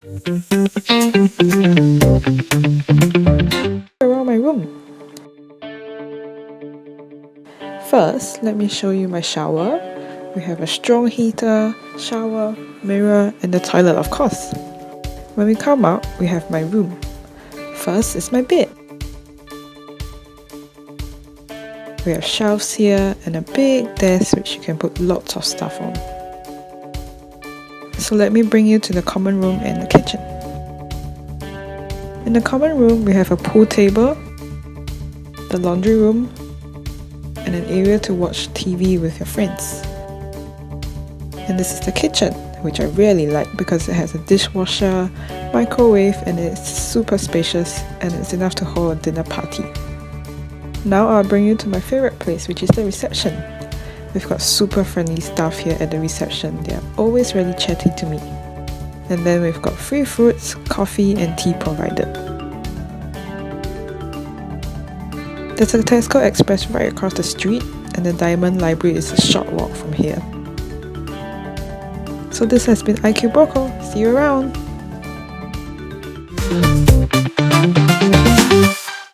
Around my room. First, let me show you my shower. We have a strong heater, shower, mirror, and the toilet, of course. When we come out, we have my room. First is my bed. We have shelves here and a big desk which you can put lots of stuff on. So let me bring you to the common room and the kitchen. In the common room, we have a pool table, the laundry room, and an area to watch TV with your friends. And this is the kitchen, which I really like because it has a dishwasher, microwave, and it's super spacious and it's enough to hold a dinner party. Now I'll bring you to my favorite place, which is the reception. We've got super friendly staff here at the reception. They are always really chatty to me. And then we've got free fruits, coffee, and tea provided. There's a Tesco Express right across the street, and the Diamond Library is a short walk from here. So this has been IQ Brocco. See you around!